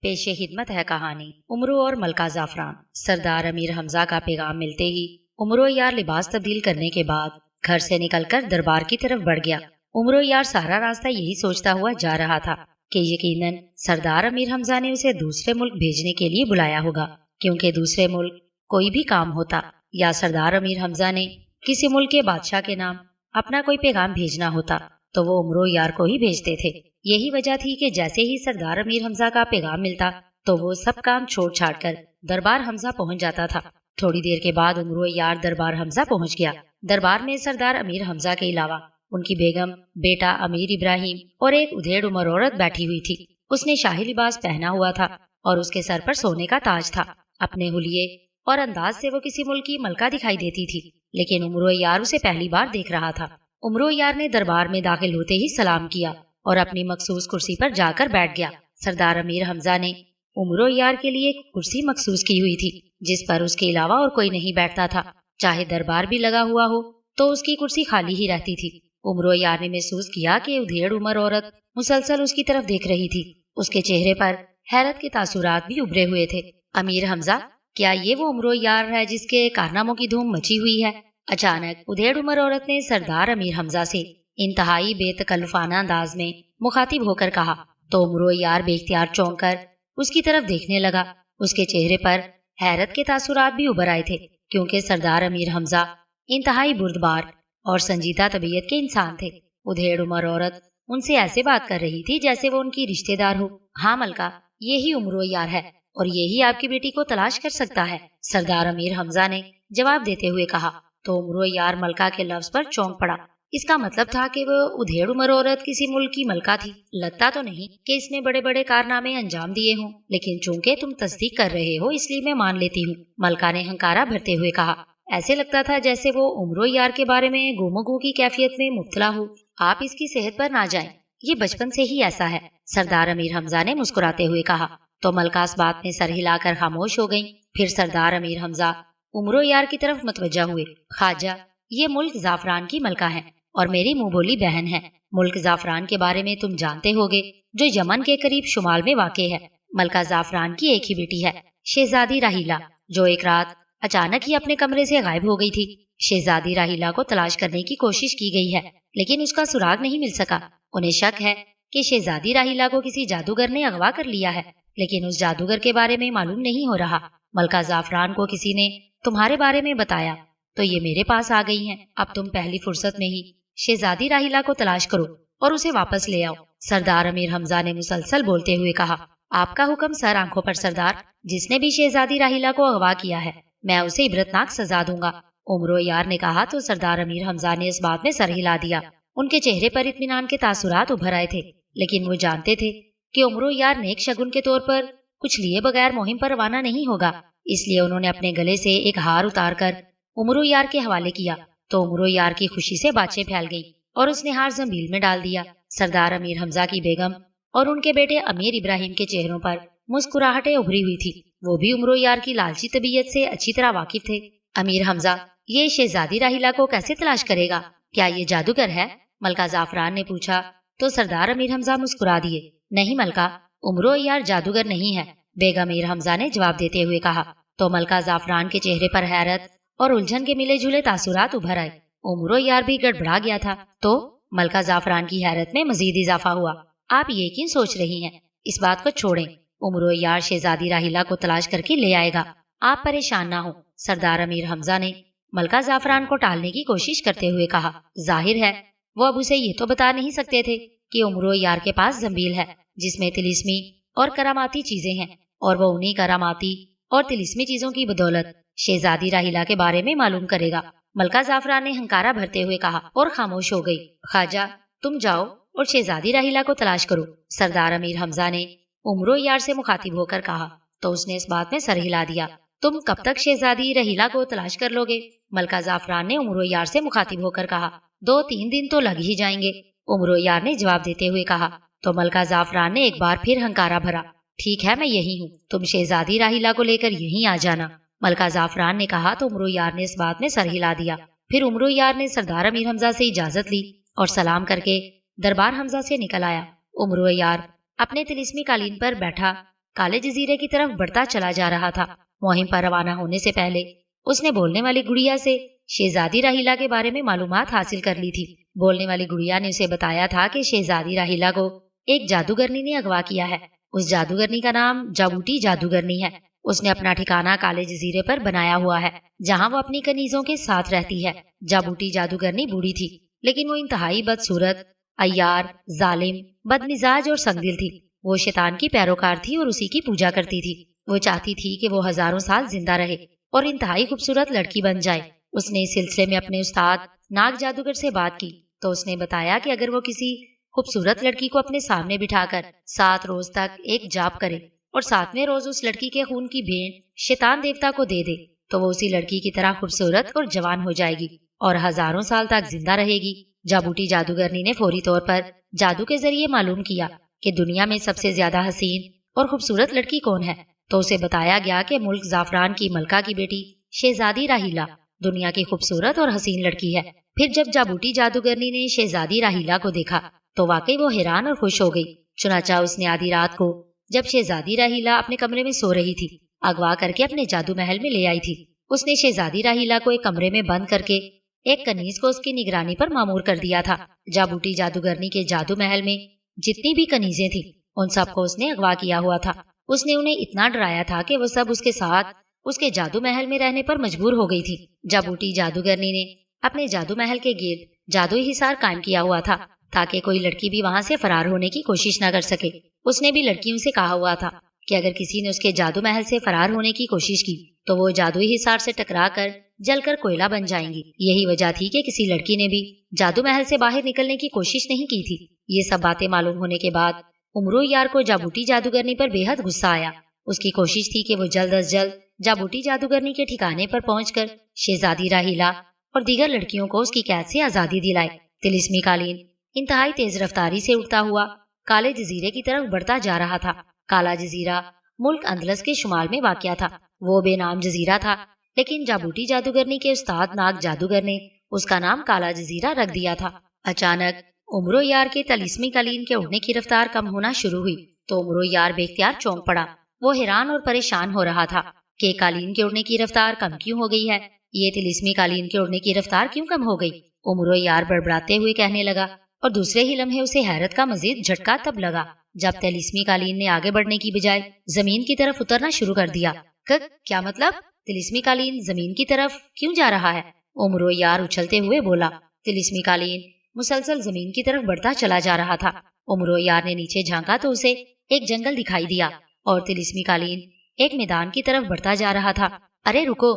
پیش خدمت ہے کہانی عمرو اور ملکہ زعفران۔ سردار امیر حمزہ کا پیغام ملتے ہی عمرو یار لباس تبدیل کرنے کے بعد گھر سے نکل کر دربار کی طرف بڑھ گیا۔ عمرو یار سارا راستہ یہی سوچتا ہوا جا رہا تھا کہ یقیناً سردار امیر حمزہ نے اسے دوسرے ملک بھیجنے کے لیے بلایا ہوگا، کیونکہ دوسرے ملک کوئی بھی کام ہوتا یا سردار امیر حمزہ نے کسی ملک کے بادشاہ کے نام اپنا کوئی پیغام بھیجنا ہوتا تو وہ عمرو یار کو ہی بھیجتے تھے۔ یہی وجہ تھی کہ جیسے ہی سردار امیر حمزہ کا پیغام ملتا تو وہ سب کام چھوڑ چھاڑ کر دربار حمزہ پہنچ جاتا تھا۔ تھوڑی دیر کے بعد عمرو یار دربار حمزہ پہنچ گیا۔ دربار میں سردار امیر حمزہ کے علاوہ ان کی بیگم، بیٹا امیر ابراہیم اور ایک ادھیڑ عمر عورت بیٹھی ہوئی تھی۔ اس نے شاہی لباس پہنا ہوا تھا اور اس کے سر پر سونے کا تاج تھا۔ اپنے حلیے اور انداز سے وہ کسی ملک کی ملکہ دکھائی دیتی تھی، لیکن عمرو یار اسے پہلی بار دیکھ رہا تھا۔ عمرو یار نے دربار میں داخل ہوتے ہی سلام کیا اور اپنی مخصوص کرسی پر جا کر بیٹھ گیا۔ سردار امیر حمزہ نے عمرو یار کے لیے ایک کرسی مخصوص کی ہوئی تھی جس پر اس کے علاوہ اور کوئی نہیں بیٹھتا تھا۔ چاہے دربار بھی لگا ہوا ہو تو اس کی کرسی خالی ہی رہتی تھی۔ عمرو یار نے محسوس کیا کہ ادھیڑ عمر عورت مسلسل اس کی طرف دیکھ رہی تھی۔ اس کے چہرے پر حیرت کے تاثرات بھی ابھرے ہوئے تھے۔ امیر حمزہ، کیا یہ وہ عمرو یار ہے جس کے کارناموں کی دھوم مچی ہوئی ہے؟ اچانک ادھیڑ عمر عورت نے سردار امیر حمزہ سے انتہائی بے تکلفانہ انداز میں مخاطب ہو کر کہا تو عمرو یار بے اختیار چونک کر اس کی طرف دیکھنے لگا۔ اس کے چہرے پر حیرت کے تاثرات بھی ابھر آئے تھے، کیونکہ سردار امیر حمزہ انتہائی بردبار اور سنجیدہ طبیعت کے انسان تھے۔ ادھیڑ عمر عورت ان سے ایسے بات کر رہی تھی جیسے وہ ان کی رشتہ دار ہو۔ ہاں ملکہ، یہی عمرو یار ہے اور یہی آپ کی بیٹی کو تلاش کر سکتا ہے، سردار امیر حمزہ نے جواب دیتے ہوئے کہا۔ تو عمرو یار ملکہ کے لفظ پر چونک پڑا۔ اس کا مطلب تھا کہ وہ ادھیڑ عمر عورت کسی ملک کی ملکہ تھی۔ لگتا تو نہیں کہ اس نے بڑے بڑے کارنامے انجام دیے ہوں، لیکن چونکہ تم تصدیق کر رہے ہو اس لیے میں مان لیتی ہوں، ملکہ نے ہنکارا بھرتے ہوئے کہا۔ ایسے لگتا تھا جیسے وہ عمرو یار کے بارے میں گم و گو کی کیفیت میں مبتلا ہو۔ آپ اس کی صحت پر نہ جائیں، یہ بچپن سے ہی ایسا ہے، سردار امیر حمزہ نے مسکراتے ہوئے کہا۔ تو ملکہ اس بات میں سر ہلا کر خاموش ہو گئیں۔ پھر سردار امیر حمزہ عمرو یار کی طرف متوجہ ہوئے۔ خواجہ، یہ ملک زعفران کی ملکہ ہے اور میری منہ بولی بہن ہے۔ ملک زعفران کے بارے میں تم جانتے ہوگے، جو یمن کے قریب شمال میں واقع ہے۔ ملکہ زعفران کی ایک ہی بیٹی ہے، شہزادی راحیلہ، جو ایک رات اچانک ہی اپنے کمرے سے غائب ہو گئی تھی۔ شہزادی راحیلہ کو تلاش کرنے کی کوشش کی گئی ہے، لیکن اس کا سراغ نہیں مل سکا۔ انہیں شک ہے کہ شہزادی راحیلہ کو کسی جادوگر نے اغوا کر لیا ہے، لیکن اس جادوگر کے بارے میں معلوم نہیں ہو رہا۔ ملکہ زعفران کو کسی نے تمہارے بارے میں بتایا تو یہ میرے پاس آ گئی ہیں۔ اب تم پہلی فرصت میں ہی شہزادی راحیلہ کو تلاش کرو اور اسے واپس لے آؤ، سردار امیر حمزہ نے مسلسل بولتے ہوئے کہا۔ آپ کا حکم سر آنکھوں پر سردار، جس نے بھی شہزادی راحیلہ کو اغوا کیا ہے میں اسے عبرتناک سزا دوں گا، عمرو یار نے کہا تو سردار امیر حمزہ نے اس بات میں سر ہلا دیا۔ ان کے چہرے پر اطمینان کے تاثرات ابھر آئے تھے، لیکن وہ جانتے تھے کہ عمرو یار نیک شگن کے طور پر کچھ لیے بغیر مہم پر روانہ نہیں ہوگا۔ اس لیے انہوں نے اپنے گلے سے ایک ہار اتار کر عمرو یار کے حوالے کیا تو عمرو یار کی خوشی سے باتیں پھیل گئی اور اس نے ہار زنبیل میں ڈال دیا۔ سردار امیر حمزہ کی بیگم اور ان کے بیٹے امیر ابراہیم کے چہروں پر مسکراہٹیں ابھری ہوئی تھی۔ وہ بھی عمرو یار کی لالچی طبیعت سے اچھی طرح واقف تھے۔ امیر حمزہ، یہ شہزادی راحیلہ کو کیسے تلاش کرے گا؟ کیا یہ جادوگر ہے؟ ملکہ زعفران نے پوچھا تو سردار امیر حمزہ مسکرا دیے۔ نہیں ملکہ، عمرو یار جادوگر نہیں ہے، بیگم امیر حمزہ نے جواب دیتے ہوئے کہا۔ تو ملکہ زعفران کے چہرے پر حیرت اور الجھن کے ملے جلے تاثرات ابھر آئے۔ عمرو یار بھی گڑبڑا گیا تھا۔ تو ملکہ زعفران کی حیرت میں مزید اضافہ ہوا۔ آپ یہ کیوں سوچ رہی ہیں؟ اس بات کو چھوڑیں، عمرو یار شہزادی راحیلہ کو تلاش کر کے لے آئے گا، آپ پریشان نہ ہوں، سردار امیر حمزہ نے ملکہ زعفران کو ٹالنے کی کوشش کرتے ہوئے کہا۔ ظاہر ہے وہ اب اسے یہ تو بتا نہیں سکتے تھے کہ عمرو یار کے پاس زنبیل ہے جس میں طلسمی اور کراماتی چیزیں ہیں، اور وہ انہی کراماتی اور طلسمی چیزوں کی بدولت شہزادی راحیلہ کے بارے میں معلوم کرے گا۔ ملکہ زعفران نے ہنکارا بھرتے ہوئے کہا اور خاموش ہو گئی۔ خواجہ، تم جاؤ اور شہزادی راحیلہ کو تلاش کرو، سردار امیر حمزہ نے عمرو یار سے مخاطب ہو کر کہا تو اس نے اس بات میں سر ہلا دیا۔ تم کب تک شہزادی راحیلہ کو تلاش کر لو گے؟ ملکہ زعفران نے عمرو یار سے مخاطب ہو کر کہا۔ 2-3 دن تو لگ ہی جائیں گے، عمرو یار نے جواب دیتے ہوئے کہا۔ تو ملکہ زعفران نے ایک بار پھر ہنکارا بھرا۔ ٹھیک ہے، میں یہی ہوں، تم شہزادی راحیلہ کو لے کر یہیں آ جانا، ملکہ زعفران نے کہا تو عمرو یار نے اس بات میں سر ہلا دیا۔ پھر عمرو یار نے سردار امیر حمزہ سے اجازت لی اور سلام کر کے دربار حمزہ سے نکل آیا۔ عمرو یار اپنے طلسمی قالین پر بیٹھا کالے جزیرے کی طرف بڑھتا چلا جا رہا تھا۔ مہم پر روانہ ہونے سے پہلے اس نے بولنے والی گڑیا سے شہزادی راہیلا کے بارے میں معلومات حاصل کر لی تھی۔ بولنے والی گڑیا نے اسے بتایا تھا کہ شہزادی راہیلا کو ایک جادوگرنی نے اغوا کیا ہے۔ اس جادوگرنی کا نام جابوٹی جادوگرنی ہے۔ اس نے اپنا ٹھکانہ کالے جزیرے پر بنایا ہوا ہے، جہاں وہ اپنی کنیزوں کے ساتھ رہتی ہے۔ جابوٹی جادوگرنی بوڑھی تھی، لیکن وہ انتہائی بدصورت، عیار، ظالم، بدمزاج اور سنگدل تھی۔ وہ شیطان کی پیروکار تھی اور اسی کی پوجا کرتی تھی۔ وہ چاہتی تھی کہ وہ ہزاروں سال زندہ رہے اور انتہائی خوبصورت لڑکی بن جائے۔ اس نے اس سلسلے میں اپنے استاد ناگ جادوگر سے بات کی تو اس نے بتایا کہ اگر وہ کسی خوبصورت لڑکی کو اپنے سامنے بٹھا کر 7 روز تک ایک جاپ کرے اور 7ویں روز اس لڑکی کے خون کی بھیٹ شیطان دیوتا کو دے دے تو وہ اسی لڑکی کی طرح خوبصورت اور جوان ہو جائے گی اور ہزاروں سال تک زندہ رہے گی۔ جابوٹی جادوگرنی نے فوری طور پر جادو کے ذریعے معلوم کیا کہ دنیا میں سب سے زیادہ حسین اور خوبصورت لڑکی کون ہے، تو اسے بتایا گیا کہ ملک زعفران کی ملکہ کی بیٹی شہزادی راہیلا دنیا کی خوبصورت اور حسین لڑکی ہے۔ پھر جب جابوٹی جادوگرنی نے شہزادی راہیلا کو دیکھا تو واقعی وہ حیران اور خوش ہو گئی۔ چنانچہ اس نے آدھی رات کو جب شہزادی راہیلا اپنے کمرے میں سو رہی تھی اغوا کر کے اپنے جادو محل میں لے آئی تھی۔ اس نے شہزادی راہیلا کو ایک کمرے میں بند کر کے ایک کنیز کو اس کی نگرانی پر مامور کر دیا تھا۔ جابوٹی جادوگرنی کے جادو محل میں جتنی بھی کنیزیں تھیں ان سب کو اس نے اغوا کیا ہوا تھا۔ اس نے انہیں اتنا ڈرایا تھا کہ وہ سب اس کے ساتھ اس کے جادو محل میں رہنے پر مجبور ہو گئی تھی۔ جابوٹی جادوگرنی نے اپنے جادو محل کے گرد جادوئی حصار قائم کیا ہوا تھا تاکہ کوئی لڑکی بھی وہاں سے فرار ہونے کی کوشش نہ کر سکے۔ اس نے بھی لڑکیوں سے کہا ہوا تھا کہ اگر کسی نے اس کے جادو محل سے فرار ہونے کی کوشش کی تو وہ جادوئی حصار سے ٹکرا کر جل کر کوئلہ بن جائیں گی۔ یہی وجہ تھی کہ کسی لڑکی نے بھی جادو محل سے باہر نکلنے کی کوشش نہیں کی تھی۔ یہ سب باتیں معلوم ہونے کے بعد امرو یار کو جابوٹی جادوگرنی پر بے حد غصہ آیا۔ اس کی کوشش تھی کہ وہ جلد از جلد جابوٹی جادوگرنی کے ٹھکانے پر پہنچ کر شہزادی راہیلا اور دیگر لڑکیوں کو اس کی قید سے آزادی دلائے۔ طلسمی قالین انتہائی تیز رفتاری سے اڑتا ہوا کالے جزیرے کی طرف بڑھتا جا رہا تھا۔ کالا جزیرہ ملک اندلس کے شمال میں واقع تھا۔ وہ بے نام جزیرہ تھا، لیکن جابوٹی جادوگرنی کے استاد ناگ جادوگر نے اس کا نام کالا جزیرہ رکھ دیا تھا۔ اچانک امرو یار کے طلسمی قالین کے اڑنے کی رفتار کم ہونا شروع ہوئی تو امرو یار بے اختیار چونک پڑا۔ وہ حیران اور پریشان ہو رہا تھا کہ قالین کے اڑنے کی رفتار کم کیوں ہو گئی ہے، یہ طلسمی قالین کے اڑنے کی رفتار کیوں کم ہو گئی۔ امرو یار بڑبڑاتے ہوئے کہنے لگا اور دوسرے ہی لمحے اسے حیرت کا مزید جھٹکا تب لگا جب طلسمی قالین نے آگے بڑھنے کی بجائے زمین کی طرف اترنا شروع کر دیا۔ کیا مطلب؟ طلسمی قالین زمین کی طرف کیوں جا رہا ہے؟ امرو یار اچھلتے ہوئے بولا۔ طلسمی قالین مسلسل زمین کی طرف بڑھتا چلا جا رہا تھا۔ امرو یار نے نیچے جھانکا تو اسے ایک جنگل دکھائی دیا اور طلسمی قالین ایک میدان کی طرف بڑھتا جا رہا تھا۔ ارے رکو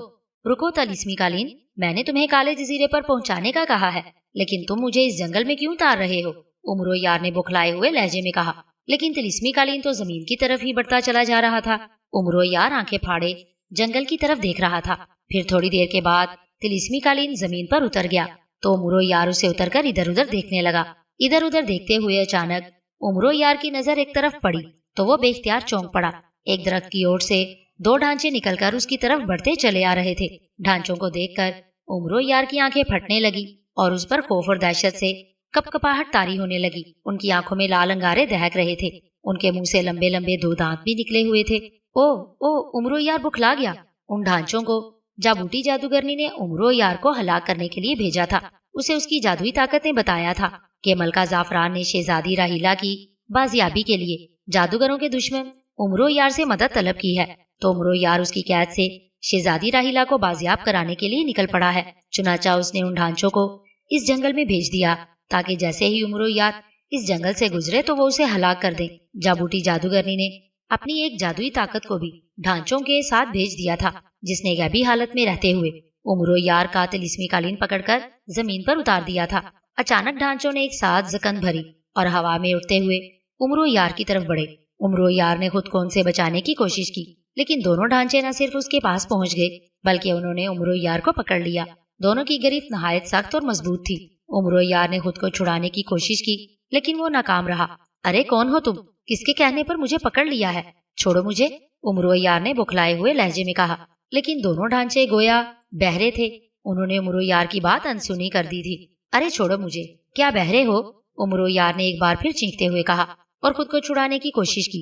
رکو طلسمی قالین، میں نے تمہیں کالے جزیرے پر پہنچانے کا کہا ہے، لیکن تم مجھے اس جنگل میں کیوں اتار رہے ہو؟ امرو یار نے بوکھلائے ہوئے لہجے میں کہا۔ لیکن طلسمی قالین تو زمین کی طرف ہی بڑھتا چلا جا رہا تھا۔ امرو یار آنکھیں پھاڑے جنگل کی طرف دیکھ رہا تھا۔ پھر تھوڑی دیر کے بعد طلسمی قالین زمین پر اتر گیا تو امرو یار اسے اتر کر ادھر ادھر دیکھنے لگا۔ ادھر ادھر دیکھتے ہوئے اچانک امرو یار کی نظر ایک طرف پڑی تو وہ بے اختیار چونک پڑا۔ ایک درخت کی اوٹ سے 2 ڈھانچے نکل کر اس کی طرف بڑھتے چلے آ رہے تھے۔ ڈھانچوں کو دیکھ کر امرو یار کی آنکھیں پھٹنے لگی اور اس پر خوف اور دہشت سے کپ کپاہٹ طاری ہونے لگی۔ ان کی آنکھوں میں لال انگارے دہک رہے تھے۔ ان کے منہ سے لمبے لمبے 2 دانت بھی نکلے ہوئے تھے۔ او امرو یار بکھلا گیا۔ ان ڈھانچوں کو جابوٹی جادوگرنی نے امرو یار کو ہلاک کرنے کے لیے بھیجا تھا۔ اسے اس کی جادوئی طاقت نے بتایا تھا کہ ملکہ زعفران نے شہزادی راہیلا کی بازیابی کے لیے جادوگروں کے دشمن امرو یار سے مدد طلب کی ہے، تو امرو یار اس کی قید سے شہزادی راہیلا کو بازیاب کرانے کے لیے نکل پڑا ہے۔ چنانچہ اس نے ان ڈھانچوں کو اس جنگل میں بھیج دیا تاکہ جیسے ہی امرو یار اس جنگل سے گزرے تو وہ اسے ہلاک کر دیں۔ جابوٹی جادوگرنی نے اپنی ایک جادوئی طاقت کو بھی ڈھانچوں کے ساتھ بھیج دیا تھا، جس نے غیبی حالت میں رہتے ہوئے امرو یار کا طلسمی قالین پکڑ کر زمین پر اتار دیا تھا۔ اچانک ڈھانچوں نے ایک ساتھ زکن بھری اور ہوا میں اڑتے ہوئے امرو یار کی طرف بڑھے۔ امرو یار نے خود کو ان سے بچانے کی کوشش کی، لیکن دونوں ڈھانچے نہ صرف اس کے پاس پہنچ گئے بلکہ انہوں نے امرو یار کو پکڑ لیا۔ دونوں کی گرفت نہایت سخت اور مضبوط تھی۔ امرو یار نے خود کو چھڑانے کی کوشش کی لیکن وہ ناکام رہا۔ ارے کون ہو تم؟ کس کے کہنے پر مجھے پکڑ لیا ہے؟ چھوڑو مجھے، امرو یار نے بکھلائے ہوئے لہجے میں کہا۔ لیکن دونوں ڈھانچے گویا بہرے تھے، انہوں نے امرو یار کی بات انسنی کر دی تھی۔ ارے چھوڑو مجھے، کیا بہرے ہو؟ امرو یار نے ایک بار پھر چیختے ہوئے کہا اور خود کو چھڑانے کی کوشش کی۔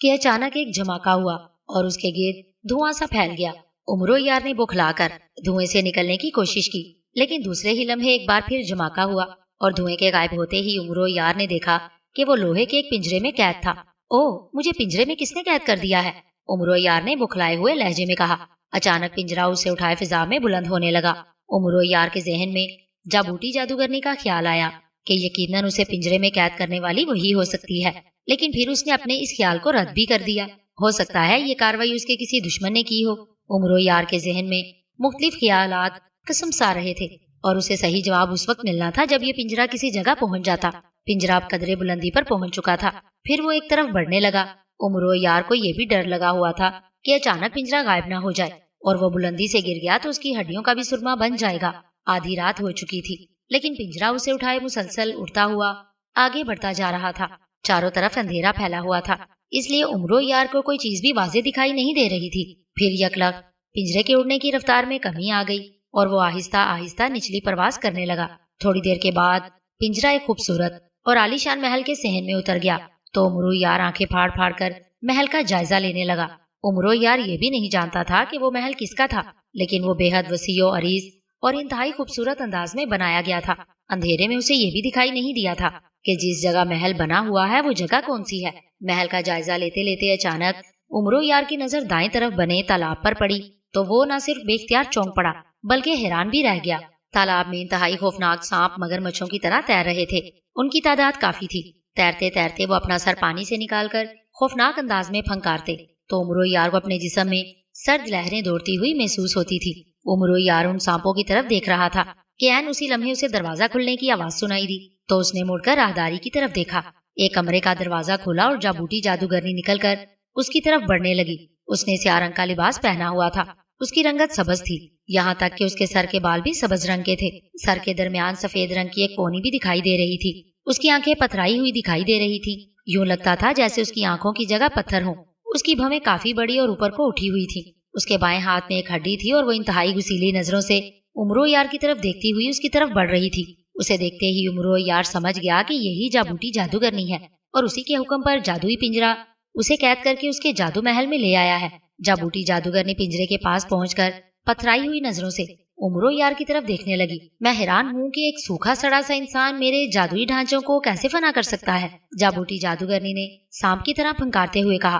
کہ اچانک ایک جھماکا ہوا اور اس کے گرد دھواں سا پھیل گیا۔ عمر و یار نے بکھلا کر دھوئیں سے نکلنے کی کوشش کی، لیکن دوسرے ہی لمحے ایک بار پھر جھماکا ہوا اور دھوئیں کے غائب ہوتے ہی عمر و یار نے دیکھا کہ وہ لوہے کے ایک پنجرے میں قید تھا۔ او، مجھے پنجرے میں کس نے قید کر دیا ہے؟ عمر و یار نے بکھلائے ہوئے لہجے میں کہا۔ اچانک پنجرا اس سے اٹھائے فضا میں بلند ہونے لگا۔ عمر و یار کے ذہن میں جابوٹی جادوگرنی کا خیال آیا کہ یقیناً اسے پنجرے میں قید کرنے والی وہی ہو سکتی ہے، لیکن پھر اس نے اپنے اس خیال کو رد بھی کر دیا۔ ہو سکتا ہے یہ کارروائی اس کے کسی دشمن نے کی ہو۔ عمر و یار کے ذہن میں مختلف خیالات قسم سا رہے تھے اور اسے صحیح جواب اس وقت ملنا تھا جب یہ پنجرا کسی جگہ پہنچ جاتا۔ پنجرا اب قدرے بلندی پر پہنچ چکا تھا، پھر وہ ایک طرف بڑھنے لگا۔ عمر و یار کو یہ بھی ڈر لگا ہوا تھا کہ اچانک پنجرا غائب نہ ہو جائے اور وہ بلندی سے گر گیا تو اس کی ہڈیوں کا بھی سرما بن جائے گا۔ آدھی رات ہو چکی تھی، لیکن پنجرا اسے اٹھائے مسلسل اڑتا ہوا آگے بڑھتا جا رہا تھا۔ چاروں طرف اندھیرا پھیلا ہوا تھا، اس لیے عمر و یار کو کوئی چیز بھی واضح دکھائی نہیں دے رہی تھی۔ پھر یکلخت پنجرے کے اڑنے کی رفتار میں کمی آ گئی اور وہ آہستہ آہستہ نچلی پرواز کرنے لگا۔ تھوڑی دیر کے بعد پنجرا ایک خوبصورت اور عالیشان محل کے صحن میں اتر گیا تو عمر و یار آنکھیں پھاڑ پھاڑ کر محل کا جائزہ لینے لگا۔ عمر و یار یہ بھی نہیں جانتا تھا کہ وہ محل کس کا تھا، لیکن وہ بے حد وسیع و عریض اور انتہائی خوبصورت انداز میں بنایا گیا تھا۔ اندھیرے میں اسے یہ بھی دکھائی نہیں دیا تھا کہ جس جگہ محل بنا ہوا ہے وہ جگہ کون سی ہے۔ محل کا جائزہ لیتے لیتے اچانک عمر و یار کی نظر دائیں طرف بنے تالاب پر پڑی تو وہ نہ صرف بے اختیار چونک پڑا بلکہ حیران بھی رہ گیا۔ تالاب میں انتہائی خوفناک سانپ مگرمچھوں کی طرح تیر رہے تھے۔ ان کی تعداد کافی تھی۔ تیرتے تیرتے وہ اپنا سر پانی سے نکال کر خوفناک انداز میں پھنکارتے تو عمر و یار کو اپنے جسم میں سرد لہریں دوڑتی ہوئی محسوس ہوتی تھی۔ عمر و یار ان سانپوں کی طرف دیکھ رہا تھا کہ عین اسی لمحے اسے دروازہ کھلنے کی آواز سنائی دی تو اس نے مڑ کر راہداری کی طرف دیکھا۔ ایک کمرے کا دروازہ کھلا اور جابوٹی جادوگرنی نکل کر اس کی طرف بڑھنے لگی۔ اس نے سیاہ رنگ کا لباس پہنا ہوا تھا۔ اس کی رنگت سبز تھی، یہاں تک کہ اس کے سر کے بال بھی سبز رنگ کے تھے۔ سر کے درمیان سفید رنگ کی ایک پونی بھی دکھائی دے رہی تھی۔ اس کی آنکھیں پتھرائی ہوئی دکھائی دے رہی تھی، یوں لگتا تھا جیسے اس کی آنکھوں کی جگہ پتھر ہوں۔ اس کی بھویں کافی بڑی اور اوپر کو اٹھی ہوئی تھی۔ اس کے بائیں ہاتھ میں ایک ہڈی تھی اور وہ انتہائی گسیلی نظروں سے عمر و یار کی طرف دیکھتی ہوئی اس کی طرف بڑھ رہی تھی۔ اسے دیکھتے ہی عمر و یار سمجھ گیا کہ یہی جابوٹی جادوگرنی ہے اور اسی کے حکم پر جادوئی پنجرا اسے قید کر کے اس کے جادو محل میں لے آیا ہے۔ جابوٹی جادوگرنی پنجرے کے پاس پہنچ کر پتھرائی ہوئی نظروں سے عمر و یار کی طرف دیکھنے لگی۔ میں حیران ہوں کہ ایک سوکھا سڑا سا انسان میرے جادوئی ڈھانچوں کو کیسے فنا کر سکتا ہے، جابوٹی جادوگرنی نے سانپ کی طرح پھنکارتے ہوئے کہا۔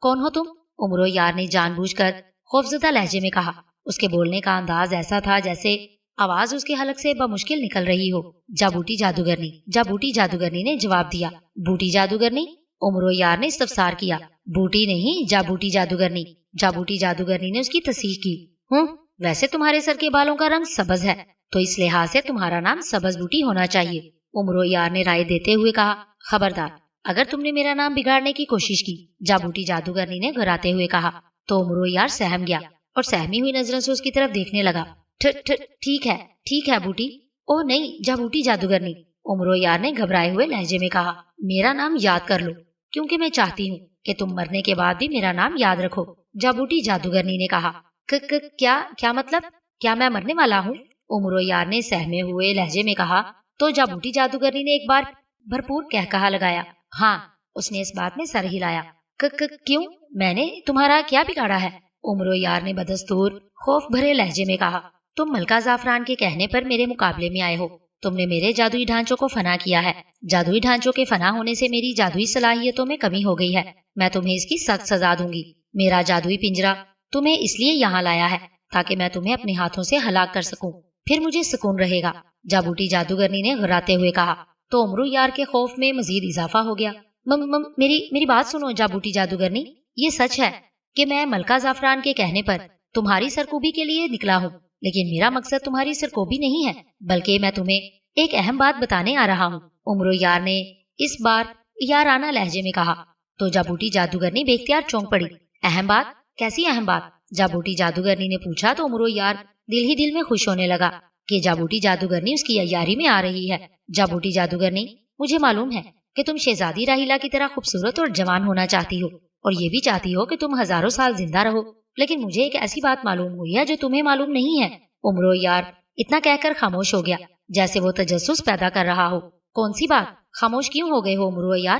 کون ہو تم؟ عمر و یار نے جان بوجھ کر خوفزدہ لہجے میں کہا۔ اس کے بولنے کا انداز ایسا تھا جیسے آواز اس کے حلق سے بمشکل نکل رہی ہو۔ جابوٹی جادوگرنی، جابوٹی جادوگرنی نے جواب دیا۔ بوٹی جادوگرنی؟ عمر و یار نے استفسار کیا۔ بوٹی نہیں، جابوٹی جادوگرنی۔ جابوٹی جادوگرنی نے اس کی تصحیح کی۔ ویسے تمہارے سر کے بالوں کا رنگ سبز ہے تو اس لحاظ سے تمہارا نام سبز بوٹی ہونا چاہیے، عمر و یار نے رائے دیتے ہوئے کہا۔ خبردار اگر تم نے میرا نام بگاڑنے کی کوشش کی، جابوٹی جادوگرنی نے گھراتے ہوئے کہا تو عمر و یار سہم گیا اور سہمی ہوئی نظروں سے اس کی طرف دیکھنے لگا۔ ٹھیک ہے بوٹی۔ او نہیں، جابوٹی جادوگرنی، عمر و یار نے گھبرائے ہوئے لہجے میں کہا۔ میرا نام یاد کر لو کیونکہ میں چاہتی ہوں کہ تم مرنے کے بعد بھی میرا نام یاد رکھو، جابوٹی جادوگرنی نے کہا۔ کیا مطلب؟ کیا میں مرنے والا ہوں؟ عمر و یار نے سہمے ہوئے لہجے میں کہا تو جابوٹی جادوگرنی نے ایک بار بھرپور کہکہا لگایا۔ ہاں، اس نے اس بات میں سر ہلایا۔ کیوں؟ میں نے تمہارا کیا بگاڑا ہے؟ عمر و یار نے بدستور خوف بھرے لہجے میں کہا۔ تم ملکہ زعفران کے کہنے پر میرے مقابلے میں آئے ہو، تم نے میرے جادوئی ڈھانچوں کو فنا کیا ہے۔ جادوئی ڈھانچوں کے فنا ہونے سے میری جادوئی صلاحیتوں میں کمی ہو گئی ہے، میں تمہیں اس کی سخت سزا دوں گی۔ میرا جادوئی پنجرا تمہیں اس لیے یہاں لایا ہے تاکہ میں تمہیں اپنے ہاتھوں سے ہلاک کر سکوں، پھر مجھے سکون رہے گا، جابوٹی جادوگرنی نے گھراتے ہوئے کہا تو عمر و یار کے خوف میں مزید اضافہ ہو گیا۔ میری بات سنو جابوٹی جادوگرنی، یہ سچ ہے کہ میں ملکہ زعفران کے کہنے پر تمہاری سرکوبی کے لیے نکلا ہوں، لیکن میرا مقصد تمہاری سرکوبی نہیں ہے بلکہ میں تمہیں ایک اہم بات بتانے آ رہا ہوں، عمر و یار نے اس بار یارانہ لہجے میں کہا تو جابوٹی جادوگرنی بے اختیار چونک پڑی۔ اہم بات؟ کیسی اہم بات؟ جابوٹی جادوگرنی نے پوچھا تو عمر و یار دل ہی دل میں خوش ہونے لگا کہ جابوٹی جادوگرنی اس کی عیاری میں آ رہی ہے۔ جابوٹی جادوگرنی، مجھے معلوم ہے کہ تم شہزادی راہیلا کی طرح خوبصورت اور جوان ہونا چاہتی ہو اور یہ بھی چاہتی ہو کہ تم ہزاروں سال زندہ رہو، لیکن مجھے ایک ایسی بات معلوم ہوئی ہے جو تمہیں معلوم نہیں ہے۔ عمر و یار اتنا کہہ کر خاموش ہو گیا جیسے وہ تجسس پیدا کر رہا ہو۔ کون سی بات؟ خاموش کیوں ہو گئے ہو عمر و یار؟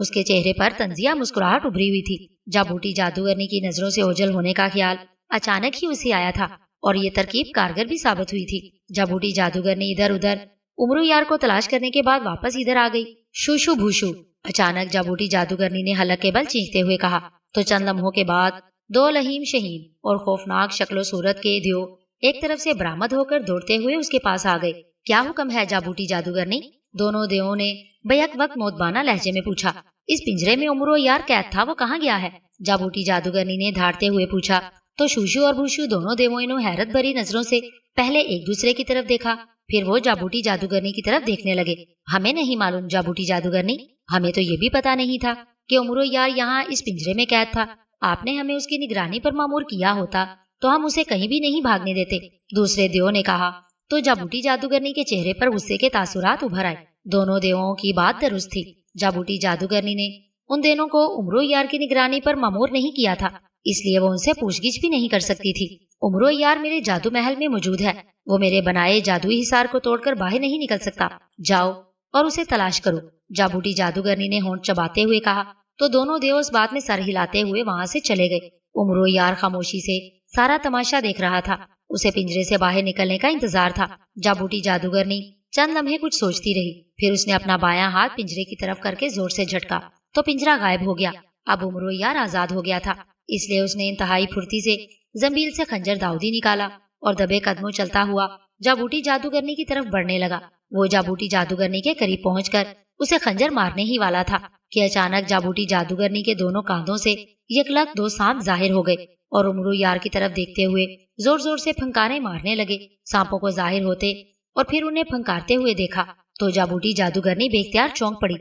اس کے چہرے پر طنزیہ مسکراہٹ ابھری ہوئی تھی۔ جابوٹی جادوگرنی کی نظروں سے اوجھل ہونے کا خیال اچانک ہی اسے آیا تھا اور یہ ترکیب کارگر بھی ثابت ہوئی تھی۔ جابوٹی جادوگرنی ادھر ادھر امرو یار کو تلاش کرنے کے بعد واپس ادھر آ گئی۔ شوشو بھوشو، اچانک جابوٹی جادوگرنی نے حلق کے بل چیختے ہوئے کہا، تو چند لمحوں کے بعد دو لہیم شہین اور خوفناک شکل و صورت کے دیو ایک طرف سے برآمد ہو کر دوڑتے ہوئے اس کے پاس آ گئے۔ کیا حکم ہے جابوٹی جادوگرنی؟ دونوں دیووں نے بیک وقت مودبانہ لہجے میں پوچھا۔ اس پنجرے میں امرو یار قید تھا، وہ کہاں گیا ہے؟ جابوٹی جادوگرنی نے دھاڑتے ہوئے پوچھا۔ تو شوشو اور بھوشو دونوں دیووں نے حیرت بھری نظروں سے پہلے ایک دوسرے کی طرف دیکھا، پھر وہ جابوٹی جادوگرنی کی طرف دیکھنے لگے۔ ہمیں نہیں معلوم جابوٹی جادوگرنی، ہمیں تو یہ بھی پتا نہیں تھا کہ امرو یار یہاں اس پنجرے میں قید تھا۔ آپ نے ہمیں اس کی نگرانی پر مامور کیا ہوتا تو ہم اسے کہیں بھی نہیں بھاگنے دیتے، دوسرے دیو نے کہا۔ تو جابوٹی جادوگرنی کے چہرے پر غصے کے تاثرات ابھر آئے۔ دونوں دیووں کی بات درست تھی۔ جابوٹی جادوگرنی نے ان دونوں کو امرو یار کی نگرانی پر مامور نہیں کیا تھا، اس لیے وہ ان سے پوچھ گچھ بھی نہیں کر سکتی تھی۔ امرو یار میرے جادو محل میں موجود ہے، وہ میرے بنائے جادوئی حصار کو توڑ کر باہر نہیں نکل سکتا۔ جاؤ اور اسے تلاش کرو، جابوٹی جادوگرنی نے ہونٹ چباتے ہوئے کہا۔ تو دونوں دیو اس بات میں سر ہلاتے ہوئے وہاں سے چلے گئے۔ امرو یار خاموشی سے سارا تماشا دیکھ رہا تھا، اسے پنجرے سے باہر نکلنے کا انتظار تھا۔ جابوٹی جادوگرنی چند لمحے کچھ سوچتی رہی، پھر اس نے اپنا بایاں ہاتھ پنجرے کی طرف کر کے زور سے جھٹکا تو پنجرا غائب ہو گیا۔ اب امرو یار آزاد ہو گیا تھا، اس لیے اس نے انتہائی پھرتی سے زنبیل سے خنجر داؤدی نکالا اور دبے قدموں چلتا ہوا جابوٹی جادوگرنی کی طرف بڑھنے لگا۔ وہ جابوٹی جادوگرنی کے قریب پہنچ کر اسے خنجر مارنے ہی والا تھا کہ اچانک جابوٹی جادوگرنی کے دونوں کاندھوں سے یکلک دو سانپ ظاہر ہو گئے اور امرو یار کی طرف دیکھتے ہوئے زور زور سے پھنکارے مارنے لگے۔ سانپوں کو ظاہر ہوتے اور پھر انہیں پھنکارتے ہوئے دیکھا تو جابوٹی جادوگرنی بے اختیار چونک پڑی۔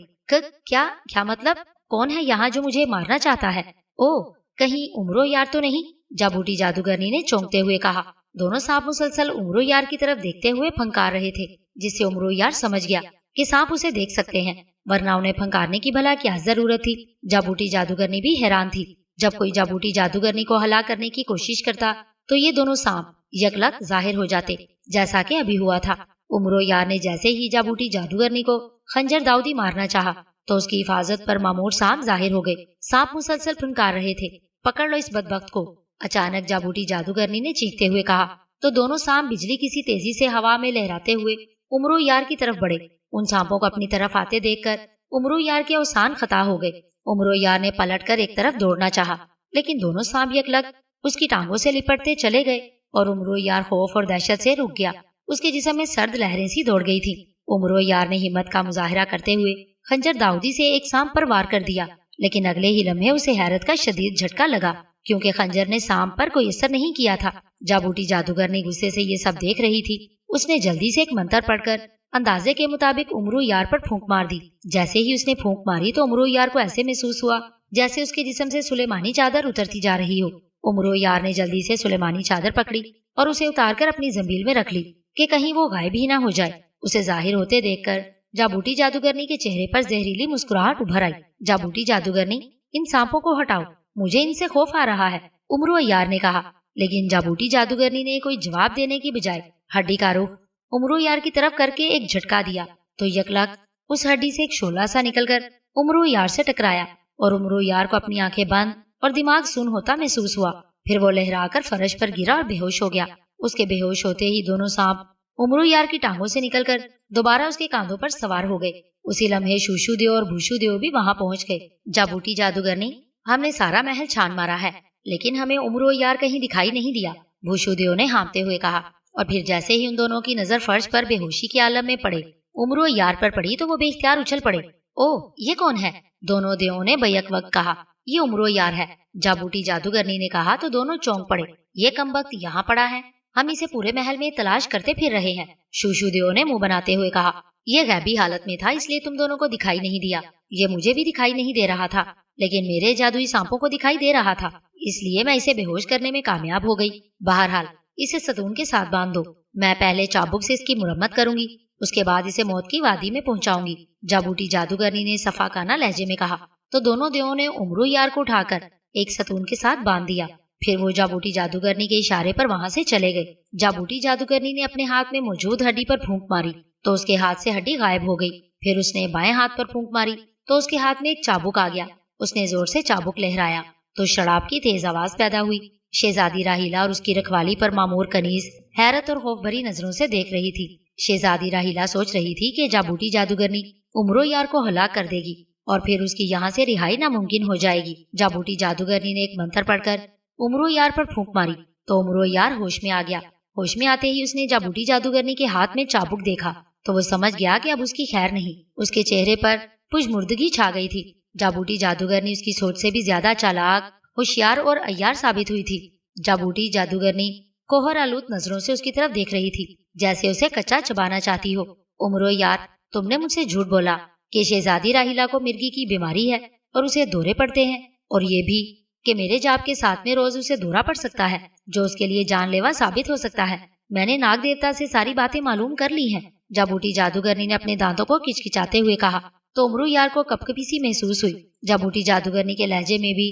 کیا مطلب؟ کون ہے یہاں جو مجھے مارنا چاہتا ہے؟ او کہیں امرو یار تو نہیں؟ جابوٹی جادوگرنی نے چونکتے ہوئے کہا۔ دونوں سانپ مسلسل امرو یار کی طرف دیکھتے ہوئے پھنکار رہے تھے، جس سے امرو یار سمجھ گیا کہ سانپ اسے دیکھ سکتے ہیں، ورنہ انہیں پھنکارنے کی بھلا کیا ضرورت تھی۔ جابوٹی جادوگرنی بھی حیران تھی۔ جب کوئی جابوٹی جادوگرنی کو ہلاک کرنے کی کوشش کرتا تو یہ دونوں سانپ یکلک ظاہر ہو جاتے، جیسا کہ ابھی ہوا تھا۔ امرو یار نے جیسے ہی جابوٹی جادوگرنی کو خنجر داؤدی مارنا چاہا تو اس کی حفاظت پر مامور سانپ ظاہر ہو گئے۔ سانپ مسلسل پھنکار رہے تھے۔ پکڑ لو اس بدبخت کو، اچانک جابوٹی جادوگرنی نے چیختے ہوئے کہا تو دونوں سانپ بجلی کسی تیزی سے ہوا میں لہراتے ہوئے امرو یار کی طرف بڑھے۔ ان سانپوں کو اپنی طرف آتے دیکھ کر امرو یار کے اوسان خطا ہو گئے۔ امرو یار نے پلٹ کر ایک طرف دوڑنا چاہا، لیکن دونوں سانپ یکلک اس کی ٹانگوں سے لپٹتے چلے گئے اور امرو یار خوف اور دہشت سے رک گیا۔ اس کے جسم میں سرد لہریں سی دوڑ گئی تھی۔ امرو یار نے ہمت کا مظاہرہ کرتے ہوئے خنجر داؤدی سے ایک سانپ پر وار کر دیا، لیکن اگلے ہی لمحے اسے حیرت کا شدید جھٹکا لگا کیونکہ خنجر نے سانپ پر کوئی اثر نہیں کیا تھا۔ جابوٹی جادوگرنی غصے سے یہ سب دیکھ رہی تھی۔ اس نے جلدی سے ایک منتر پڑھ کر اندازے کے مطابق امرو یار پر پھونک مار دی۔ جیسے ہی اس نے پھونک ماری تو امرو یار کو ایسے محسوس ہوا جیسے اس کے جسم سے سلیمانی چادر اترتی جا رہی ہو۔ امرو یار نے جلدی سے سلیمانی چادر پکڑی اور اسے اتار کر اپنی زنبیل میں رکھ لی کہ کہیں وہ غائب ہی نہ ہو جائے۔ اسے ظاہر ہوتے دیکھ کر جابوٹی جادوگرنی کے چہرے پر زہریلی مسکراہٹ ابھر آئی۔ جابوٹی جادوگرنی، ان سانپوں کو ہٹاؤ، مجھے ان سے خوف آ رہا ہے، امرو یار نے کہا۔ لیکن جابوٹی جادوگرنی نے کوئی جواب دینے کی بجائے ہڈی کا رخ امرو یار کی طرف کر کے ایک جھٹکا دیا تو یکلک اس ہڈی سے ایک شعلہ سا نکل کر امرو یار سے ٹکرایا اور امرو یار کو اپنی آنکھیں بند اور دماغ سن ہوتا محسوس ہوا۔ پھر وہ لہرا کر فرش پر گرا اور بے ہوش ہو گیا۔ اس کے بے ہوش ہوتے ہی دونوں سانپ امرو یار کی ٹانگوں سے نکل کر دوبارہ اس کے کاندھوں پر سوار ہو گئے۔ اسی لمحے شوشو دیو اور بھوشو دیو بھی وہاں پہنچ گئے۔ جابوٹی جادوگرنی، ہم نے سارا محل چھان مارا ہے لیکن ہمیں امرو یار کہیں دکھائی نہیں دیا، بھوشو دیو نے ہانپتے ہوئے کہا۔ اور پھر جیسے ہی ان دونوں کی نظر فرش پر بے ہوشی کے عالم میں پڑے امرو یار پر پڑی تو وہ بے اختیار اچھل پڑے۔ او یہ کون ہے؟ دونوں دیووں نے بیک وقت کہا۔ یہ امرو یار ہے، جابوٹی جادوگرنی نے کہا تو دونوں چونک پڑے۔ یہ کمبخت یہاں پڑا ہے، ہم اسے پورے محل میں تلاش کرتے پھر رہے ہیں، شوشو دیو نے منہ بناتے ہوئے کہا۔ یہ غیبی حالت میں تھا اس لیے تم دونوں کو دکھائی نہیں دیا، یہ مجھے بھی دکھائی نہیں دے رہا تھا، لیکن میرے جادوئی سانپوں کو دکھائی دے رہا تھا، اس لیے میں اسے بے ہوش کرنے میں کامیاب ہو گئی۔ بہرحال اسے ستون کے ساتھ باندھ دو، میں پہلے چابک سے اس کی مرمت کروں گی، اس کے بعد اسے موت کی وادی میں پہنچاؤں گی، جابوٹی جادوگرنی نے صفاقانہ لہجے میں کہا تو دونوں دیووں نے امرو یار کو اٹھا کر ایک ستون کے ساتھ باندھ دیا۔ پھر وہ جابوٹی جادوگرنی کے اشارے پر وہاں سے چلے گئے۔ جابوٹی جادوگرنی نے اپنے ہاتھ میں موجود ہڈی پر پھونک ماری تو اس کے ہاتھ سے ہڈی غائب ہو گئی۔ پھر اس نے بائیں ہاتھ پر پھونک ماری تو اس کے ہاتھ میں ایک چابک آ گیا۔ اس نے زور سے چابک لہرایا تو شراب کی تیز آواز پیدا ہوئی۔ شہزادی راہیلا اور اس کی رکھوالی پر مامور کنیز حیرت اور خوف بھری نظروں سے دیکھ رہی تھی۔ شہزادی راہیلا سوچ رہی تھی کہ جابوٹی جادوگرنی امرو یار کو ہلاک کر دے گی اور پھر اس کی یہاں سے رہائی ناممکن ہو جائے گی۔ جابوٹی جادوگرنی نے ایک منتر پڑھ کر امرو یار پر پھونک ماری تو امرو یار ہوش میں آ گیا۔ ہوش میں آتے ہی اس نے جابوٹی جادوگرنی کے ہاتھ میں چابک دیکھا تو وہ سمجھ گیا کہ اب اس کی خیر نہیں۔ اس کے چہرے پر پشمردگی چھا گئی تھی۔ جابوٹی جادوگرنی اس کی سوچ سے بھی زیادہ چالاک، ہوشیار اور عیار ثابت ہوئی تھی۔ جابوٹی جادوگرنی کوہر آلود نظروں سے اس کی طرف دیکھ رہی تھی جیسے اسے کچا چبانا چاہتی ہو۔ امرو یار، تم نے مجھ سے جھوٹ بولا کہ شہزادی راہیلا کو مرگی کی بیماری ہے اور اسے دورے پڑتے ہیں، اور یہ بھی کہ میرے جاب کے ساتھ میں روز اسے دورہ پڑ سکتا ہے جو اس کے لیے جان لیوا ثابت ہو سکتا ہے۔ میں نے ناگ دیوتا سے ساری باتیں معلوم کر لی ہیں۔ جابوٹی جادوگرنی نے اپنے دانتوں کو کچکچاتے ہوئے کہا تو امرو یار کو کپکپی سی محسوس ہوئی۔ جابوٹی جادوگرنی کے لہجے میں بھی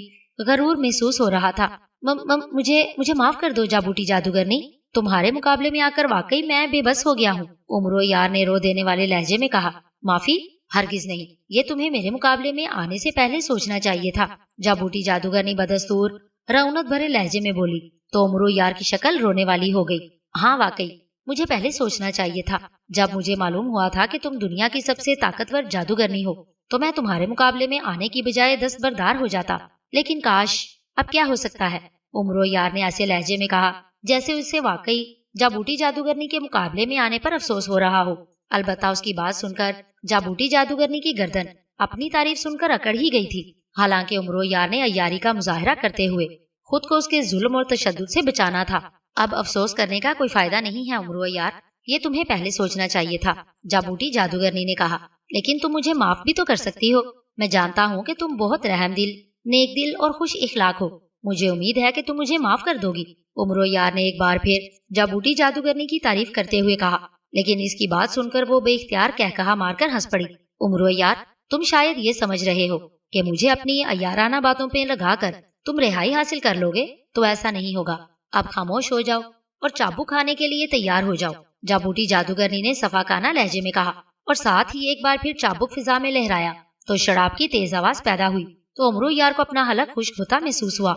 غرور محسوس ہو رہا تھا۔ مجھے معاف کر دو جابوٹی جادوگرنی، تمہارے مقابلے میں آ کر واقعی میں بے بس ہو گیا ہوں۔ امرو یار نے رو دینے والے لہجے میں کہا، معافی؟ ہرگز نہیں، یہ تمہیں میرے مقابلے میں آنے سے پہلے سوچنا چاہیے تھا۔ جابوٹی جادوگرنی بدستور رعونت بھرے لہجے میں بولی تو امرو یار کی شکل رونے والی ہو گئی۔ ہاں واقعی مجھے پہلے سوچنا چاہیے تھا۔ جب مجھے معلوم ہوا تھا کہ تم دنیا کی سب سے طاقتور جادوگرنی ہو تو میں تمہارے مقابلے میں آنے کی بجائے دستبردار ہو جاتا، لیکن کاش، اب کیا ہو سکتا ہے؟ امرو یار نے ایسے لہجے میں کہا جیسے اس سے واقعی جابوٹی جادوگرنی کے مقابلے میں آنے پر افسوس ہو رہا ہو۔ البتہ اس کی بات سن کر جابوٹی جادوگرنی کی گردن اپنی تعریف سن کر اکڑ ہی گئی تھی۔ حالانکہ امرو یار نے عیاری کا مظاہرہ کرتے ہوئے خود کو اس کے ظلم اور تشدد سے بچانا تھا۔ اب افسوس کرنے کا کوئی فائدہ نہیں ہے امرو یار، یہ تمہیں پہلے سوچنا چاہیے تھا، جابوٹی جادوگرنی نے کہا۔ لیکن تم مجھے معاف بھی تو کر سکتی ہو۔ میں جانتا ہوں کہ تم بہت رحم دل، نیک دل اور خوش اخلاق ہو۔ مجھے امید ہے کہ تم مجھے معاف کر دو گی۔ امرو یار نے ایک بار پھر جابوٹی جادوگرنی کی تعریف کرتے ہوئے کہا، لیکن اس کی بات سن کر وہ بے اختیار کہا مار کر ہنس پڑی۔ امرو یار، تم شاید یہ سمجھ رہے ہو کہ مجھے اپنی عیارانہ باتوں پہ لگا کر تم رہائی حاصل کر لو گے، تو ایسا نہیں ہوگا۔ اب خاموش ہو جاؤ اور چابک کھانے کے لیے تیار ہو جاؤ، جابوٹی جادوگرنی نے صفاقانہ لہجے میں کہا، اور ساتھ ہی ایک بار پھر چابک فضا میں لہرایا تو شراب کی تیز آواز پیدا ہوئی تو امرو یار کو اپنا حلق خشک ہوتا محسوس ہوا۔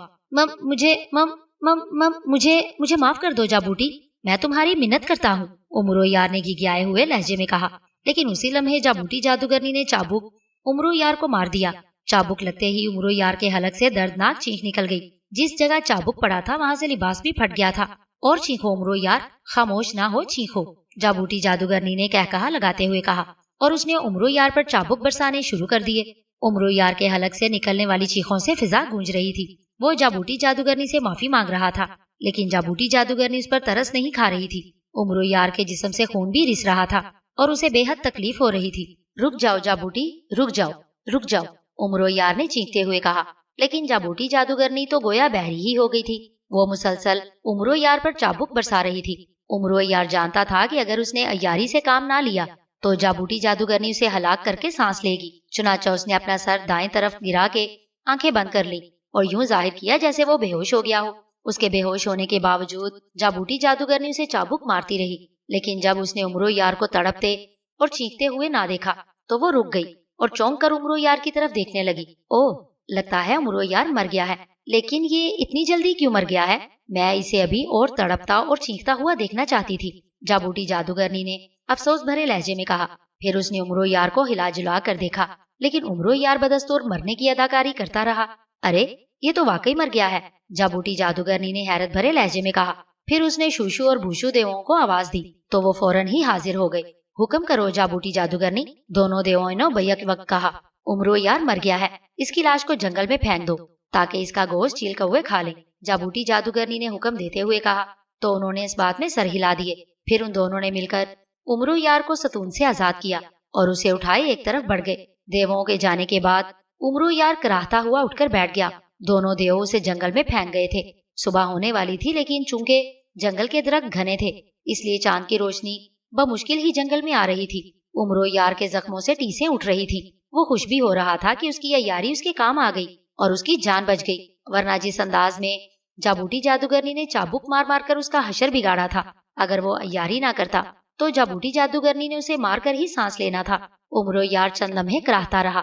مجھے معاف کر دو جابوٹی، میں تمہاری منت کرتا ہوں، امرو یار نے گھگھیائے ہوئے لہجے میں کہا۔ لیکن اسی لمحے جابوٹی جادوگرنی نے چابک امرو یار کو مار دیا۔ چابک لگتے ہی امرو یار کے حلق سے دردناک چیخ نکل گئی۔ جس جگہ چابک پڑا تھا وہاں سے لباس بھی پھٹ گیا تھا۔ اور چیخو امرو یار، خاموش نہ ہو، چیخو، جابوٹی جادوگرنی نے کہا لگاتے ہوئے کہا، اور اس نے امرو یار پر چابک برسانے شروع کر دیے۔ امرو یار کے حلق سے نکلنے والی چیخوں سے فضا گونج رہی تھی۔ وہ جابوٹی جادوگرنی سے معافی مانگ رہا تھا، لیکن جابوٹی جادوگرنی اس پر ترس نہیں کھا رہی تھی۔ امرو یار کے جسم سے خون بھی رس رہا تھا اور اسے بے حد تکلیف ہو رہی تھی۔ رک جاؤ جابوٹی، رک جاؤ، رک جاؤ، امرو یار نے چیختے ہوئے کہا۔ لیکن جابوٹی جادوگرنی تو گویا بہری ہی ہو گئی تھی۔ وہ مسلسل امرو یار پر چابک برسا رہی تھی۔ امرو یار جانتا تھا کہ اگر اس نے عیاری سے کام نہ لیا تو جابوٹی جادوگرنی اسے ہلاک کر کے سانس لے گی۔ چنانچہ اس نے اپنا سر دائیں طرف گرا کے آنکھیں بند کر لی اور یوں ظاہر کیا جیسے وہ بے ہوش ہو گیا ہو۔ اس کے بے ہوش ہونے کے باوجود جابوٹی جادوگرنی اسے چابک مارتی رہی، لیکن جب اس نے امرو یار کو تڑپتے اور چیختے ہوئے نہ دیکھا تو وہ رک گئی اور چونک کر امرو یار کی طرف دیکھنے لگی۔ اوہ، لگتا ہے امرو یار مر گیا ہے، لیکن یہ اتنی جلدی کیوں مر گیا ہے؟ میں اسے ابھی اور تڑپتا اور چیختا ہوا دیکھنا چاہتی تھی، جابوٹی جادوگرنی نے افسوس بھرے لہجے میں کہا۔ پھر اس نے امرو یار کو ہلا جلا کر دیکھا، لیکن امرو یار بدستور مرنے کی اداکاری کرتا رہا۔ ارے، یہ تو واقعی مر گیا ہے، جابوٹی جادوگرنی نے حیرت بھرے لہجے میں کہا۔ پھر اس نے شوشو اور بھوشو دیووں کو آواز دی تو وہ فوراً ہی حاضر ہو گئے۔ حکم کرو جابوٹی جادوگرنی، دونوں دیووں نے بیک وقت کہا۔ امرو یار مر گیا ہے، اس کی لاش کو جنگل میں پھینک دو تاکہ اس کا گوشت چیل کوے کھا لیں، جابوٹی جادوگرنی نے حکم دیتے ہوئے کہا۔ تو انہوں نے اس بات میں سر ہلا دیے۔ پھر ان دونوں نے مل کر امرو یار کو ستون سے آزاد کیا اور اسے اٹھائے ایک طرف بڑھ گئے۔ دیووں کے جانے کے بعد امرو یار کراہتا ہوا اٹھ کر بیٹھ گیا۔ دونوں دیو اسے جنگل میں پھینک گئے تھے۔ صبح ہونے والی تھی، لیکن چونکہ جنگل کے درخت گھنے تھے اس لیے چاند کی روشنی بمشکل ہی جنگل میں آ رہی تھی۔ امرو یار کے زخموں سے ٹیسیں اٹھ رہی تھی۔ وہ خوش بھی ہو رہا تھا کہ اس کی عیاری اس کے کام آ گئی اور اس کی جان بچ گئی، ورنہ جس انداز میں جابوٹی جادوگرنی نے چابک مار مار کر اس کا حشر بگاڑا تھا، اگر وہ عیاری نہ کرتا تو جابوٹی جادوگرنی نے اسے مار کر ہی سانس لینا تھا۔ امرو یار چند لمحے کراہتا رہا،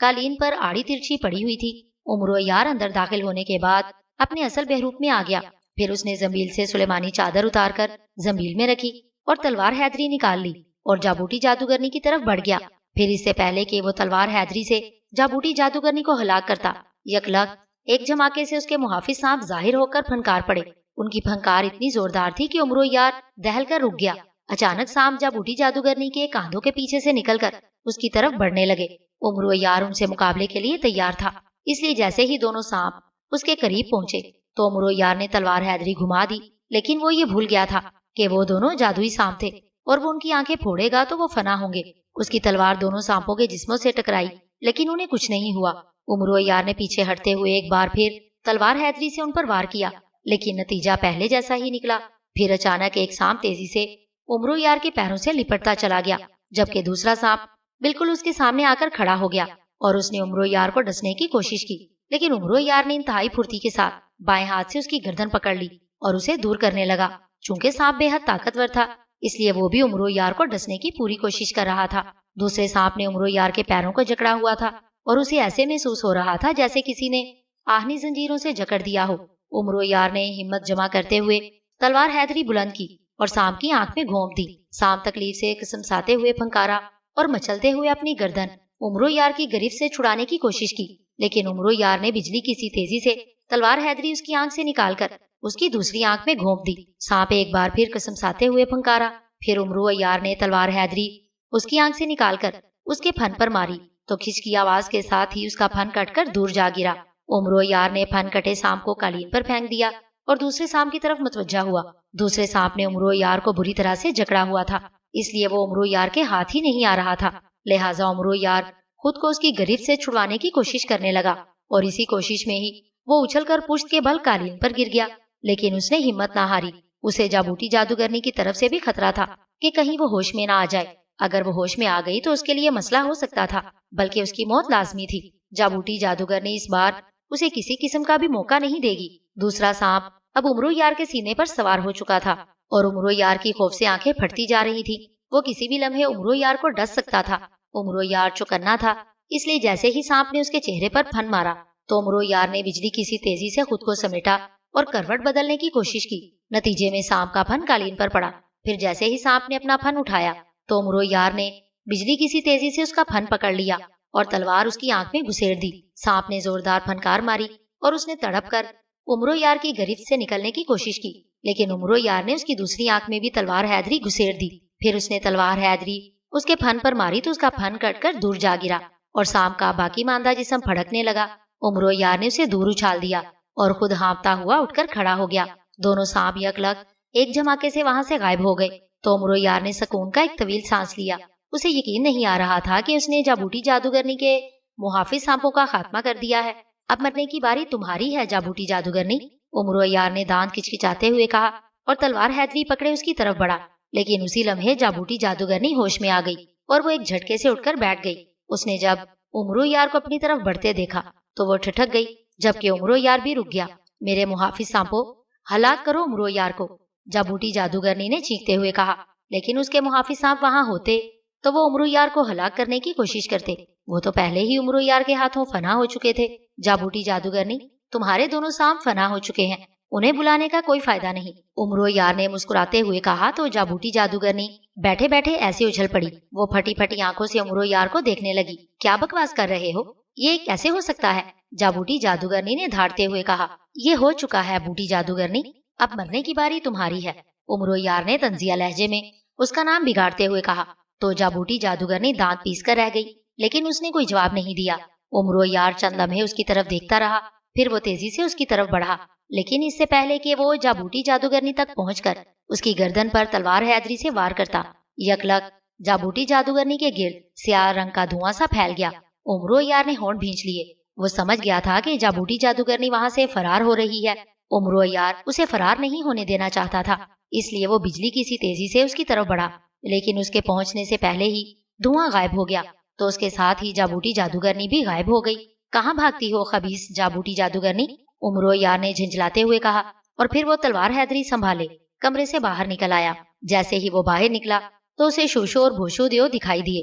قالین پر آڑی ترچھی پڑی ہوئی تھی۔ عمر یار اندر داخل ہونے کے بعد اپنے اصل بہروپ میں آ گیا۔ پھر اس نے زنبیل سے سلیمانی چادر اتار کر زنبیل میں رکھی اور تلوار حیدری نکال لی اور جابوٹی جادوگرنی کی طرف بڑھ گیا۔ پھر اس سے پہلے کہ وہ تلوار حیدری سے جابوٹی جادوگرنی کو ہلاک کرتا، یکلخت ایک جھماکے سے اس کے محافظ سانپ ظاہر ہو کر پھنکار پڑے۔ ان کی پھنکار اتنی زوردار تھی کہ عمر یار دہل کر رک گیا۔ اچانک سانپ جابوٹی جادوگرنی کے کاندھوں کے پیچھے سے نکل کر اس کی طرف بڑھنے لگے۔ عمر یار ان سے مقابلے کے لیے تیار تھا، اس لیے جیسے ہی دونوں سانپ اس کے قریب پہنچے تو عمر یار نے تلوار حیدری گھما دی، لیکن وہ یہ بھول گیا تھا کہ وہ دونوں جادوئی سانپ تھے اور وہ ان کی آنکھیں پھوڑے گا تو وہ فنا ہوں گے۔ اس کی تلوار دونوں سانپوں کے جسموں سے ٹکرائی، لیکن انہیں کچھ نہیں ہوا۔ عمر یار نے پیچھے ہٹتے ہوئے ایک بار پھر تلوار حیدری سے ان پر وار کیا، لیکن نتیجہ پہلے جیسا ہی نکلا۔ پھر اچانک ایک سانپ تیزی سے عمر یار کے پیروں سے لپٹتا چلا گیا، جبکہ دوسرا سانپ بالکل اس کے سامنے آ کر کھڑا ہو گیا اور اس نے عمر یار کو ڈسنے کی کوشش کی، لیکن عمر یار نے انتہائی پھرتی کے ساتھ بائیں ہاتھ سے اس کی گردن پکڑ لی اور اسے دور کرنے لگا۔ چونکہ سانپ بے حد طاقتور تھا، اس لیے وہ بھی عمر یار کو ڈسنے کی پوری کوشش کر رہا تھا۔ دوسرے سانپ نے عمر یار کے پیروں کو جکڑا ہوا تھا اور اسے ایسے محسوس ہو رہا تھا جیسے کسی نے آہنی زنجیروں سے جکڑ دیا ہو۔ عمر یار نے ہمت جمع کرتے ہوئے تلوار حیدری بلند کی اور سانپ کی آنکھ میں گھونپ دی۔ سانپ تکلیف سے قسمساتے ہوئے پھنکارا اور مچلتے ہوئے اپنی گردن عمر یار کی گرفت سے چھڑانے کی کوشش کی، لیکن عمر یار نے بجلی کی سی تیزی سے تلوار حیدری اس کی آنکھ سے نکال کر اس کی دوسری آنکھ میں گھونپ دی۔ سانپ ایک بار پھر قسمساتے ہوئے پھنکارا، پھر عمر یار نے تلوار حیدری اس کی آنکھ سے نکال کر اس کے پھن پر ماری تو کھچ کی آواز کے ساتھ ہی اس کا پھن کٹ کر دور جا گرا۔ عمر یار نے پھن کٹے سانپ کو قالین پر پھینک دیا اور دوسرے سانپ کی طرف متوجہ ہوا۔ دوسرے سانپ نے عمر یار کو بری طرح سے جکڑا ہوا تھا، اس لیے وہ عمر یار کے ہاتھ ہی نہیں آ رہا تھا، لہٰذا عمر یار خود کو اس کی گرفت سے چھڑوانے کی کوشش کرنے لگا اور اسی کوشش میں ہی وہ اچھل کر پشت کے بل قالین پر گر گیا، لیکن اس نے ہمت نہ ہاری۔ اسے جابوٹی جادوگرنی کی طرف سے بھی خطرہ تھا کہ کہیں وہ ہوش میں نہ آ جائے۔ اگر وہ ہوش میں آ گئی تو اس کے لیے مسئلہ ہو سکتا تھا، بلکہ اس کی موت لازمی تھی۔ جابوٹی جادوگرنی اس بار اسے کسی قسم کا بھی موقع نہیں دے گی۔ دوسرا سانپ اب عمر یار کے سینے پر سوار ہو چکا تھا اور عمر یار کی خوف سے آنکھیں پھٹتی جا رہی تھی۔ وہ کسی بھی لمحے عمر یار کو ڈس سکتا تھا۔ عمر یار چوکنا تھا، اس لیے جیسے ہی سانپ نے اس کے چہرے پر پھن مارا تو عمر یار نے بجلی کی سی تیزی سے خود کو سمیٹا اور کروٹ بدلنے کی کوشش کی۔ نتیجے میں سانپ کا پھن قالین پر پڑا۔ پھر جیسے ہی سانپ نے اپنا پھن اٹھایا تو عمر یار نے بجلی کی سی تیزی سے اس کا پھن پکڑ لیا اور تلوار اس کی آنکھ میں گھسیڑ دی۔ سانپ نے زوردار پھنکار ماری اور اس نے تڑپ کر عمر یار کی گرفت سے نکلنے کی کوشش کی، لیکن عمر یار نے اس کی دوسری آنکھ میں بھی تلوار حیدری گھسیڑ دی۔ پھر اس نے تلوار حیدری اس کے پھن پر ماری تو اس کا پھن کٹ کر دور جا گرا اور سانپ کا باقی ماندہ جسم پھڑکنے لگا۔ عمر یار نے اسے دور اچھال دیا اور خود ہانپتا ہوا اٹھ کر کھڑا ہو گیا۔ دونوں سانپ یکلخت ایک جھماکے سے وہاں سے غائب ہو گئے تو عمر یار نے سکون کا ایک طویل سانس لیا۔ اسے یقین نہیں آ رہا تھا کہ اس نے جابوٹی جادوگرنی کے محافظ سانپوں کا خاتمہ کر دیا ہے۔ اب مرنے کی باری تمہاری ہے جابوٹی جادوگرنی، عمر یار نے دانت کچکچاتے ہوئے کہا اور تلوار حیدری پکڑے اس کی طرف بڑھا، لیکن اسی لمحے جابوٹی جادوگرنی ہوش میں آ گئی اور وہ ایک جھٹکے سے اٹھ کر بیٹھ گئی۔ اس نے جب عمر یار کو اپنی طرف بڑھتے دیکھا تو وہ ٹھٹک گئی، جبکہ عمر یار بھی رک گیا۔ میرے محافظ سانپوں، ہلاک کرو عمر یار کو، جابوٹی جادوگرنی نے چیختے ہوئے کہا، لیکن اس کے محافظ سانپ وہاں ہوتے تو وہ عمر یار کو ہلاک کرنے کی کوشش کرتے۔ وہ تو پہلے ہی عمر یار کے ہاتھوں فنا ہو چکے تھے۔ جابوٹی جادوگرنی، تمہارے دونوں سانپ فنا ہو چکے ہیں، انہیں بلانے کا کوئی فائدہ نہیں، عمر یار نے مسکراتے ہوئے کہا تو جابوٹی جادوگرنی بیٹھے بیٹھے ایسے اچھل پڑی۔ وہ پھٹی پھٹی آنکھوں سے عمر یار کو دیکھنے لگی۔ کیا بکواس کر رہے ہو؟ یہ کیسے ہو سکتا ہے؟ جابوٹی جادوگرنی نے دھاڑتے ہوئے کہا۔ یہ ہو چکا ہے بوٹی جادوگرنی، اب مرنے کی باری تمہاری ہے، عمر یار نے طنزیہ لہجے میں اس کا نام بگاڑتے ہوئے کہا۔ تو جابوٹی جادوگرنی دانت پیس کر رہ گئی، لیکن اس نے کوئی جواب نہیں دیا۔ عمر یار چند لمحے اس کی طرف دیکھتا رہا، پھر وہ تیزی سے اس کی طرف بڑھا، لیکن اس سے پہلے کہ وہ جابوٹی جادوگرنی تک پہنچ کر اس کی گردن پر تلوار حیدری سے وار کرتا، یکلخت جابوٹی جادوگرنی کے گرد سیاہ رنگ کا دھواں سا پھیل گیا۔ عمر یار نے ہونٹ بھینچ لیے۔ وہ سمجھ گیا تھا کہ جابوٹی جادوگرنی وہاں سے فرار ہو رہی ہے۔ عمر یار اسے فرار نہیں ہونے دینا چاہتا تھا، اس لیے وہ بجلی کی سی تیزی سے اس کی طرف بڑھا، لیکن اس کے پہنچنے سے پہلے ہی دھواں غائب ہو گیا تو اس کے ساتھ ہی جابوٹی جادوگرنی بھی غائب ہو گئی۔ کہاں بھاگتی ہو خبیث جابوٹی جادوگرنی، عمر یار نے جھنجھلاتے ہوئے کہا، اور پھر وہ تلوار حیدری سنبھالے کمرے سے باہر نکل آیا۔ جیسے ہی وہ باہر نکلا تو اسے شوشو اور بھوشو دیو دکھائی دیے،